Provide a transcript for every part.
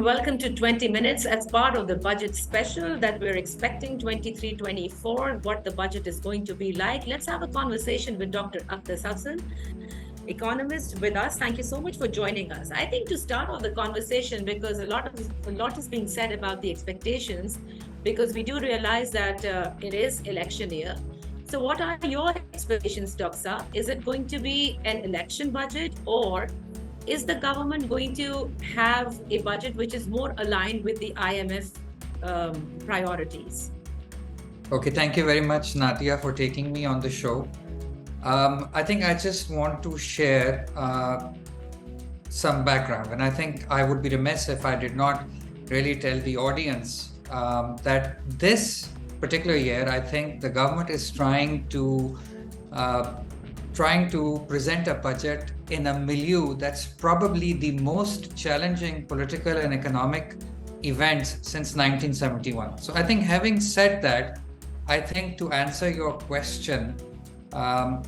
welcome to 20 Minutes as part of the budget special that we're expecting 23-24, what the budget is going to be like. Let's have a conversation with Dr. Aqdas Afzal, economist, with us. Thank you so much for joining us. I think to start off the conversation, because a lot is being said about the expectations, because we do realize that it is election year. So what are your expectations, Dr. Is it going to be an election budget, or is the government going to have a budget which is more aligned with the IMF priorities? Okay, thank you very much, Nadia, for taking me on the show. I think I just want to share some background, and I think I would be remiss if I did not really tell the audience that this particular year, I think the government is trying to present a budget in a milieu that's probably the most challenging political and economic events since 1971. So I think, having said that, I think to answer your question,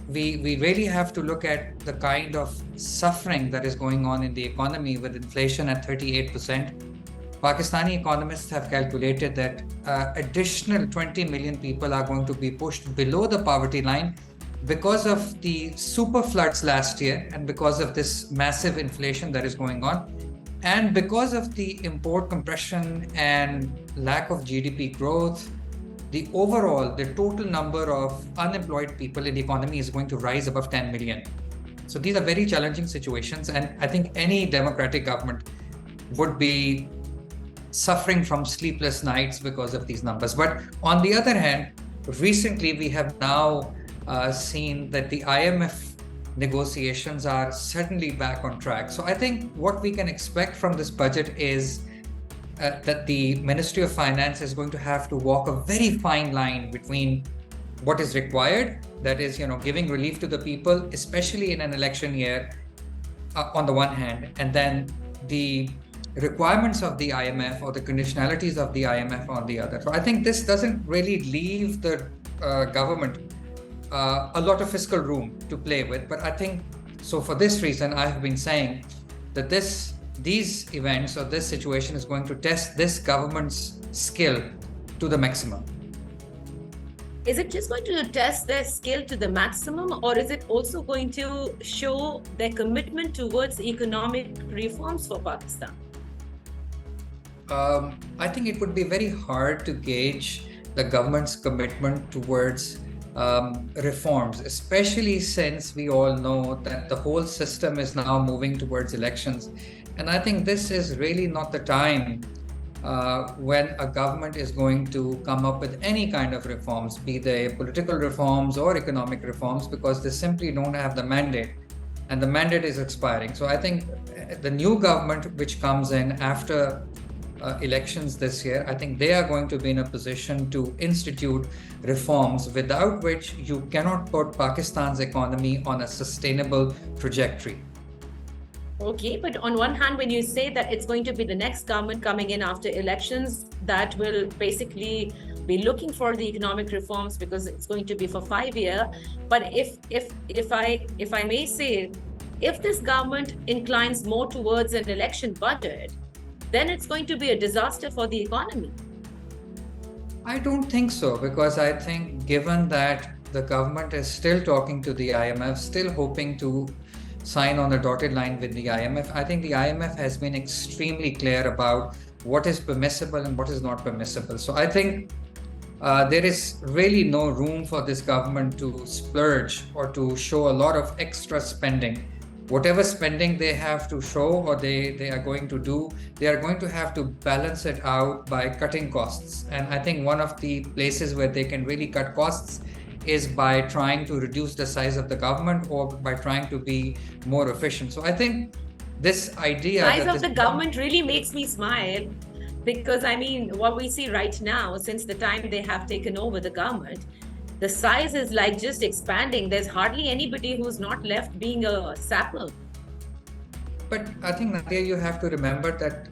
we really have to look at the kind of suffering that is going on in the economy with inflation at 38%. Pakistani economists have calculated that additional 20 million people are going to be pushed below the poverty line because of the super floods last year, and because of this massive inflation that is going on, and because of the import compression and lack of GDP growth. The total number of unemployed people in the economy is going to rise above 10 million. So these are very challenging situations, and I think any democratic government would be suffering from sleepless nights because of these numbers. But on the other hand, recently we have now seen that the IMF negotiations are certainly back on track. So I think what we can expect from this budget is that the Ministry of Finance is going to have to walk a very fine line between what is required, that is, giving relief to the people, especially in an election year, on the one hand, and then the requirements of the IMF or the conditionalities of the IMF on the other. So I think this doesn't really leave the government a lot of fiscal room to play with. But I think, so for this reason, I have been saying that these events or this situation is going to test this government's skill to the maximum. Is it just going to test their skill to the maximum, or is it also going to show their commitment towards economic reforms for Pakistan? I think it would be very hard to gauge the government's commitment towards reforms, especially since we all know that the whole system is now moving towards elections. And I think this is really not the time when a government is going to come up with any kind of reforms, be they political reforms or economic reforms, because they simply don't have the mandate, and the mandate is expiring. So I think the new government which comes in after elections this year, I think they are going to be in a position to institute reforms without which you cannot put Pakistan's economy on a sustainable trajectory. Okay, but on one hand, when you say that it's going to be the next government coming in after elections that will basically be looking for the economic reforms, because it's going to be for 5 years. But if I may say, if this government inclines more towards an election budget, then it's going to be a disaster for the economy. I don't think so, because I think, given that the government is still talking to the IMF, still hoping to sign on a dotted line with the IMF, I think the IMF has been extremely clear about what is permissible and what is not permissible. So I think there is really no room for this government to splurge or to show a lot of extra spending. Whatever spending they have to show or they are going to do, they are going to have to balance it out by cutting costs. And I think one of the places where they can really cut costs is by trying to reduce the size of the government, or by trying to be more efficient. So I think this idea... Size of the government really makes me smile, because I mean, what we see right now, since the time they have taken over the government, the size is like just expanding. There's hardly anybody who's not left being a sapper. But I think, Nadia, you have to remember that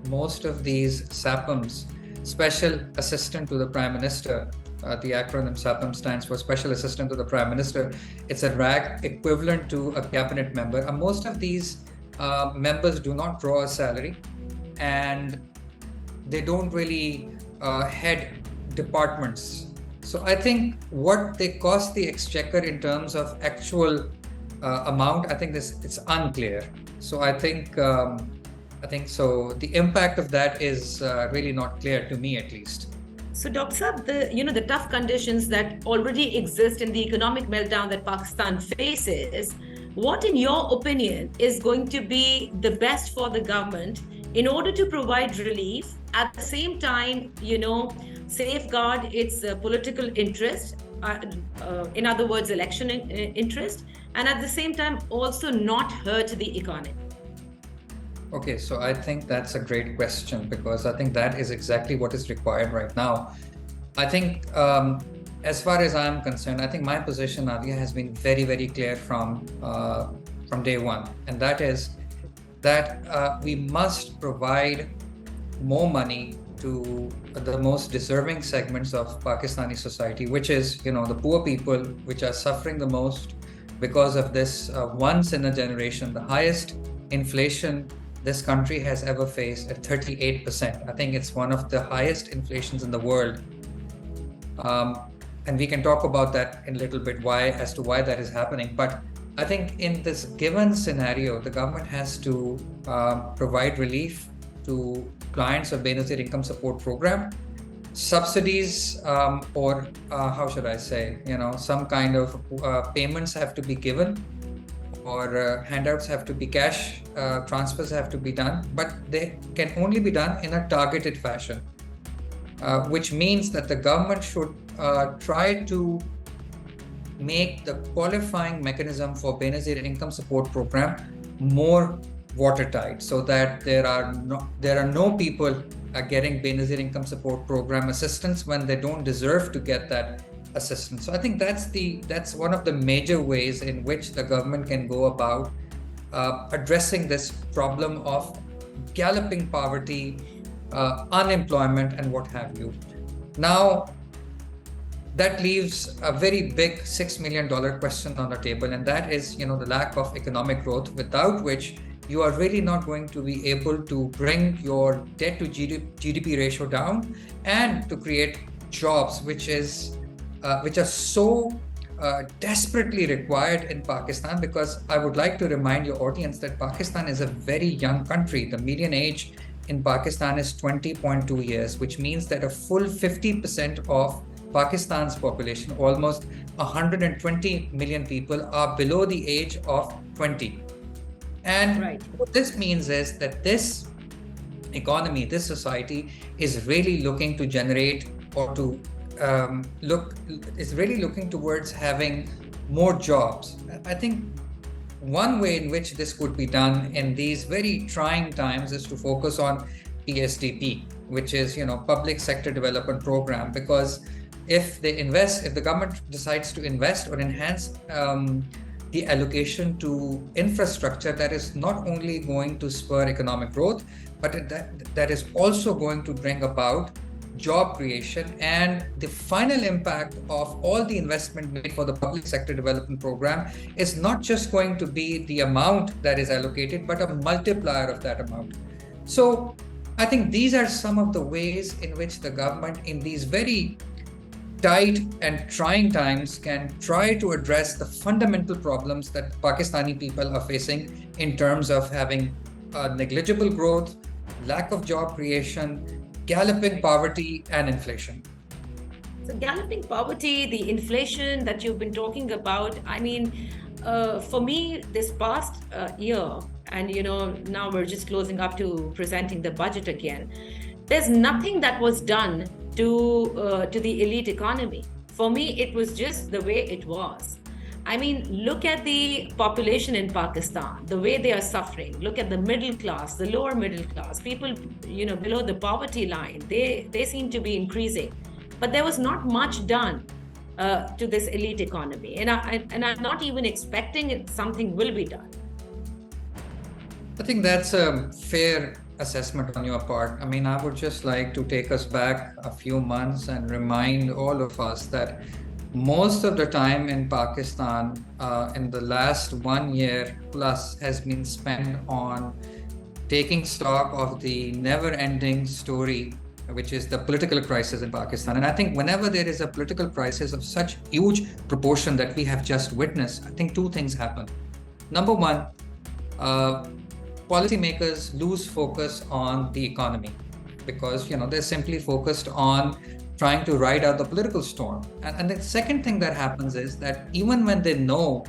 most of these SAPMs, Special Assistant to the Prime Minister, the acronym SAPM stands for Special Assistant to the Prime Minister. It's a rank equivalent to a cabinet member. Most of these members do not draw a salary, and they don't really head departments. So I think what they cost the exchequer in terms of actual amount, I think it's unclear. So I think so. The impact of that is really not clear to me, at least. So, Dr. Saab, the tough conditions that already exist in the economic meltdown that Pakistan faces, what, in your opinion, is going to be the best for the government in order to provide relief, at the same time, safeguard its political interest, in other words, election interest, and at the same time also not hurt the economy? Okay, so I think that's a great question, because I think that is exactly what is required right now. I think, as far as I'm concerned, I think my position, Nadia, has been very, very clear from day one, and that is that we must provide more money to the most deserving segments of Pakistani society, which is, the poor people, which are suffering the most because of this once in a generation, the highest inflation this country has ever faced at 38%. I think it's one of the highest inflations in the world. And we can talk about that in a little bit, as to why that is happening. But I think in this given scenario, the government has to provide relief to clients of Benazir Income Support Program, subsidies, or how should I say, some kind of payments have to be given, or handouts have to be cash, transfers have to be done, but they can only be done in a targeted fashion, which means that the government should try to make the qualifying mechanism for Benazir Income Support Program more watertight, so that there are no people getting Benazir Income Support Program assistance when they don't deserve to get that assistance. So I think that's one of the major ways in which the government can go about addressing this problem of galloping poverty, unemployment, and what have you. Now, that leaves a very big $6 million question on the table, and that is, the lack of economic growth, without which you are really not going to be able to bring your debt to GDP ratio down and to create jobs, which are so desperately required in Pakistan. Because I would like to remind your audience that Pakistan is a very young country. The median age in Pakistan is 20.2 years, which means that a full 50% of Pakistan's population, almost 120 million people, are below the age of 20. And what this means is that this economy, this society is really looking to generate, or to is really looking towards having more jobs. I think one way in which this could be done in these very trying times is to focus on PSDP, which is, Public Sector Development Program, because if the government decides to invest or enhance the allocation to infrastructure, that is not only going to spur economic growth, but that is also going to bring about job creation. And the final impact of all the investment made for the Public Sector Development Program is not just going to be the amount that is allocated, but a multiplier of that amount. So I think these are some of the ways in which the government, in these very tight and trying times, can try to address the fundamental problems that Pakistani people are facing in terms of having negligible growth, lack of job creation, galloping poverty, and inflation. So galloping poverty, the inflation that you've been talking about, for me, this past year, and now we're just closing up to presenting the budget again, there's nothing that was done to the elite economy. For me, it was just the way it was. Look at the population in Pakistan, the way they are suffering. Look at the middle class, the lower middle class, people, below the poverty line. They seem to be increasing, but there was not much done to this elite economy, and I'm not even expecting something will be done. I think that's a fair assessment on your part. I would just like to take us back a few months and remind all of us that most of the time in Pakistan, in the last 1 year plus, has been spent on taking stock of the never-ending story, which is the political crisis in Pakistan. And I think whenever there is a political crisis of such huge proportion that we have just witnessed, I think two things happen. Number one, policymakers lose focus on the economy because they're simply focused on trying to ride out the political storm. And the second thing that happens is that even when they know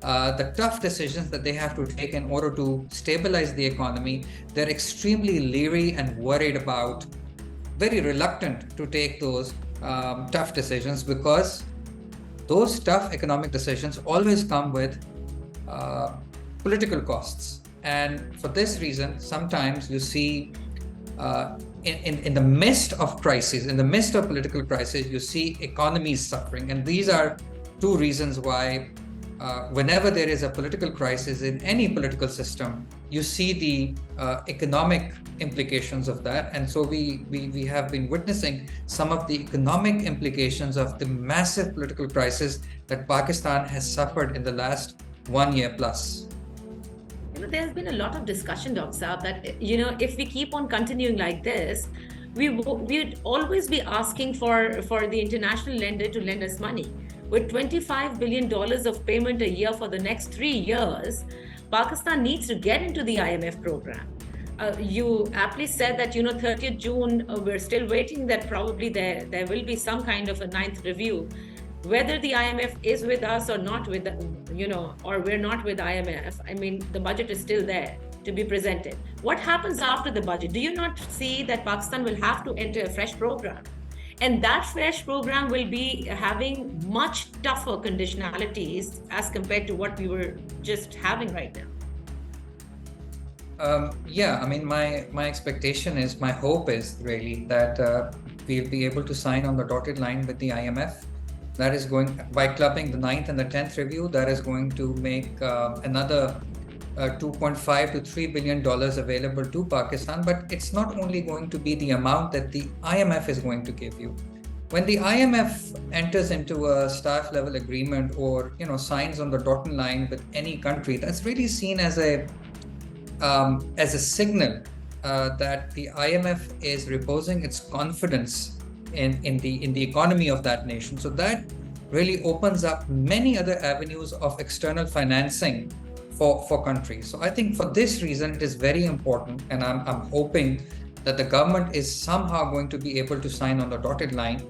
the tough decisions that they have to take in order to stabilize the economy, they're extremely leery and worried about, very reluctant to take those tough decisions, because those tough economic decisions always come with political costs. And for this reason, sometimes you see in the midst of crises, in the midst of political crisis, you see economies suffering. And these are two reasons why whenever there is a political crisis in any political system, you see the economic implications of that. And so we have been witnessing some of the economic implications of the massive political crisis that Pakistan has suffered in the last 1 year plus. There's been a lot of discussion, Dr. Saab, that, if we keep on continuing like this, we'd always be asking for the international lender to lend us money. With $25 billion of payment a year for the next 3 years, Pakistan needs to get into the IMF program. You aptly said that, 30th June, we're still waiting, that probably there will be some kind of a ninth review. Whether the IMF is with us or not with, or we're not with IMF, I mean, the budget is still there to be presented. What happens after the budget? Do you not see that Pakistan will have to enter a fresh program? And that fresh program will be having much tougher conditionalities as compared to what we were just having right now. I mean, my expectation is, my hope is really that we'll be able to sign on the dotted line with the IMF. That is going, by clubbing the 9th and the 10th review, that is going to make another $2.5 to $3 billion available to Pakistan. But it's not only going to be the amount that the IMF is going to give you. When the IMF enters into a staff level agreement or signs on the dotted line with any country, that's really seen as a signal that the IMF is reposing its confidence in the economy of that nation. So that really opens up many other avenues of external financing for countries. So I think for this reason, it is very important, and I'm hoping that the government is somehow going to be able to sign on the dotted line.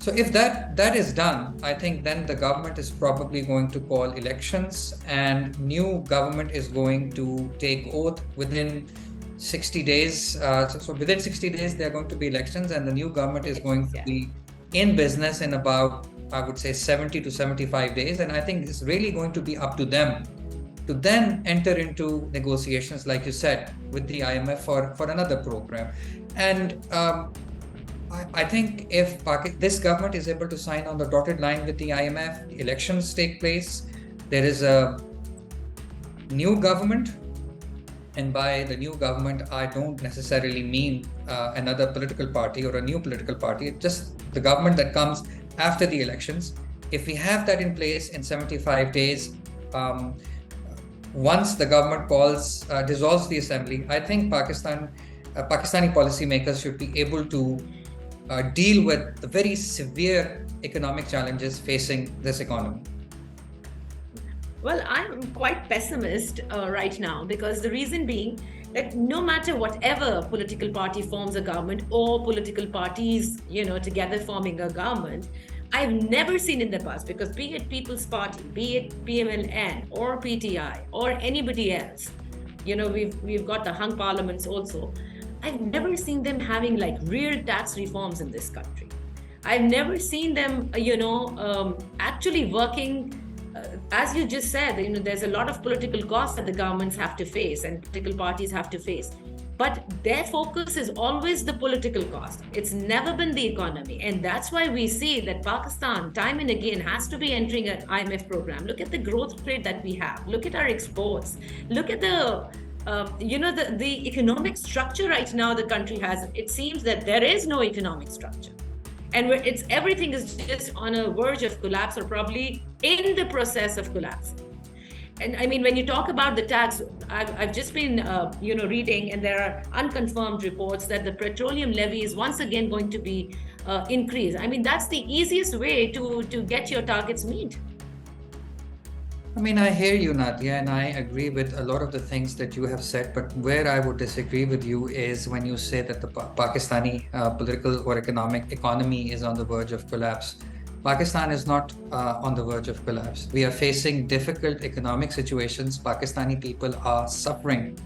So if that is done, I think then the government is probably going to call elections, and new government is going to take oath within 60 days. So within 60 days, there are going to be elections, and the new government is going to be in business in about, I would say, 70 to 75 days. And I think it's really going to be up to them to then enter into negotiations, like you said, with the IMF for another program. And I think if this government is able to sign on the dotted line with the IMF, the elections take place, there is a new government. And by the new government, I don't necessarily mean another political party or a new political party. It's just the government that comes after the elections. If we have that in place in 75 days, once the government dissolves the assembly, I think Pakistani policymakers should be able to deal with the very severe economic challenges facing this economy. Well, I'm quite pessimist right now, because the reason being that no matter whatever political party forms a government, or political parties, together forming a government, I've never seen in the past, because be it People's Party, be it PMLN or PTI or anybody else, we've got the hung parliaments also. I've never seen them having like real tax reforms in this country. I've never seen them, actually working. As you just said, there's a lot of political costs that the governments have to face and political parties have to face. But their focus is always the political cost. It's never been the economy. And that's why we see that Pakistan, time and again, has to be entering an IMF program. Look at the growth rate that we have. Look at our exports. Look at the economic structure right now the country has. It seems that there is no economic structure. And everything is just on a verge of collapse, or probably in the process of collapse. And I mean, when you talk about the tax, I've just been, reading, and there are unconfirmed reports that the petroleum levy is once again going to be increased. I mean, that's the easiest way to get your targets met. I mean, I hear you, Nadia, and I agree with a lot of the things that you have said. But where I would disagree with you is when you say that the Pakistani political or economy is on the verge of collapse. Pakistan is not on the verge of collapse. We are facing difficult economic situations. Pakistani people are suffering.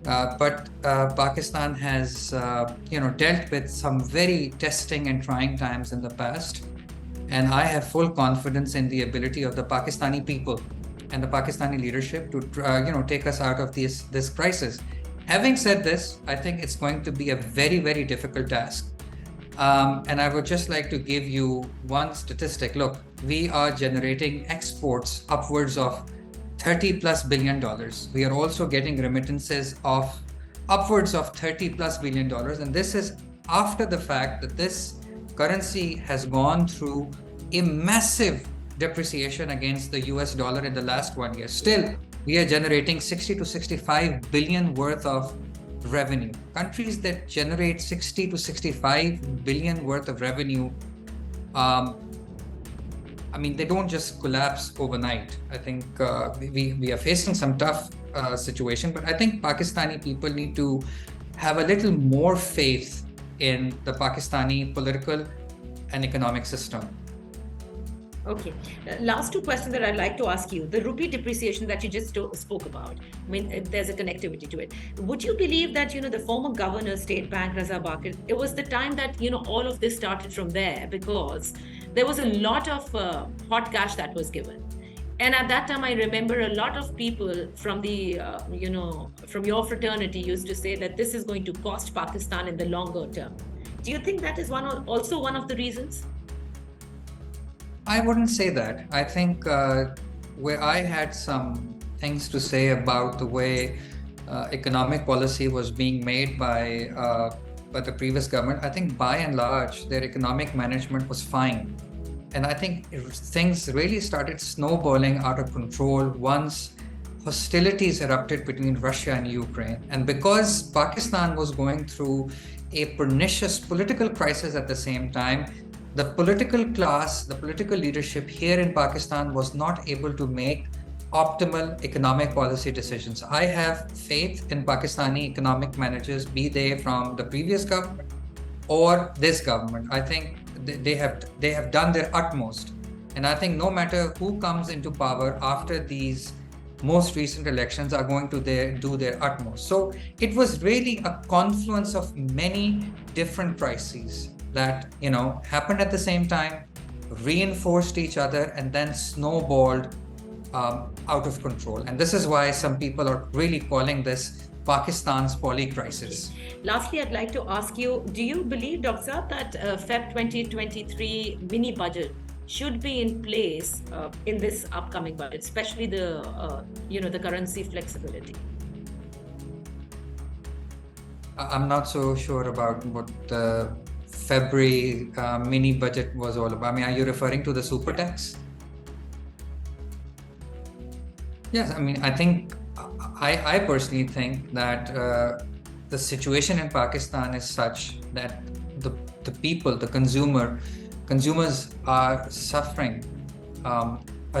But Pakistan has, dealt with some very testing and trying times in the past. And I have full confidence in the ability of the Pakistani people and the Pakistani leadership to, take us out of this crisis. Having said this, I think it's going to be a very, very difficult task. And I would just like to give you one statistic. Look, we are generating exports upwards of $30+ billion. We are also getting remittances of upwards of $30+ billion. And this is after the fact that this currency has gone through a massive depreciation against the US dollar in the last 1 year. Still, we are generating 60 to 65 billion worth of revenue. Countries that generate 60 to 65 billion worth of revenue, they don't just collapse overnight. I think we are facing some tough situation, but I think Pakistani people need to have a little more faith in the Pakistani political and economic system. Okay. Last two questions that I'd like to ask you. The rupee depreciation that you just spoke about, I mean, there's a connectivity to it. Would you believe that, the former governor, State Bank, Raza Bakir, it was the time that, all of this started from there, because there was a lot of hot cash that was given. And at that time, I remember a lot of people from the, from your fraternity used to say that this is going to cost Pakistan in the longer term. Do you think that is also one of the reasons? I wouldn't say that. I think where I had some things to say about the way economic policy was being made by the previous government, I think by and large, their economic management was fine. And I think things really started snowballing out of control once hostilities erupted between Russia and Ukraine. And because Pakistan was going through a pernicious political crisis at the same time, the political class, the political leadership here in Pakistan was not able to make optimal economic policy decisions. I have faith in Pakistani economic managers, be they from the previous government or this government. I think they have done their utmost. And I think no matter who comes into power after these most recent elections are going to do their utmost. So it was really a confluence of many different crises that happened at the same time, reinforced each other, and then snowballed out of control. And this is why some people are really calling this Pakistan's poly crisis. Lastly, I'd like to ask you, do you believe, Dr. Saab, that Feb 2023 mini budget should be in place in this upcoming budget, especially the currency flexibility? I'm not so sure about what the February mini budget was all about. I mean, are you referring to the super tax? Yes, I think I personally think that the situation in Pakistan is such that the people, the consumers are suffering, are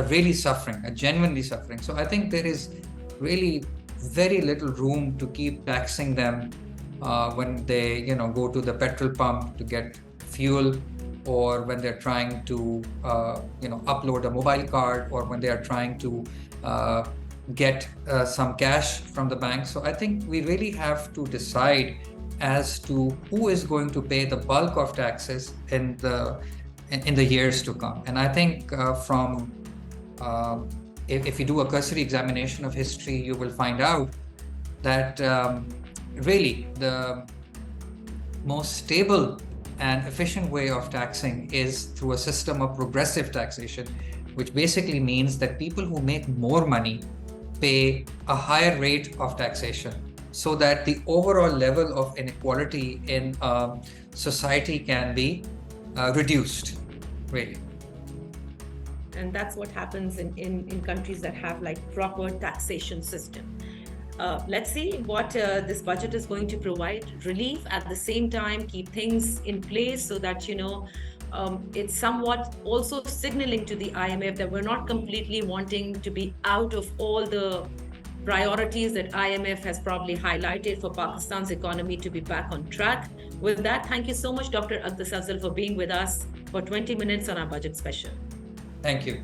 really suffering, are genuinely suffering. So I think there is really very little room to keep taxing them when they go to the petrol pump to get fuel, or when they're trying to upload a mobile card, or when they are trying to get some cash from the bank. So I think we really have to decide as to who is going to pay the bulk of taxes in the years to come. And I think if you do a cursory examination of history, you will find out that really the most stable and efficient way of taxing is through a system of progressive taxation, which basically means that people who make more money pay a higher rate of taxation, so that the overall level of inequality in society can be reduced, really. And that's what happens in countries that have like proper taxation system. Let's see what this budget is going to provide. Relief at the same time, keep things in place so that, it's somewhat also signaling to the IMF that we're not completely wanting to be out of all the priorities that IMF has probably highlighted for Pakistan's economy to be back on track. With that, thank you so much, Dr. Aqdas Afzal, for being with us for 20 minutes on our budget special. Thank you.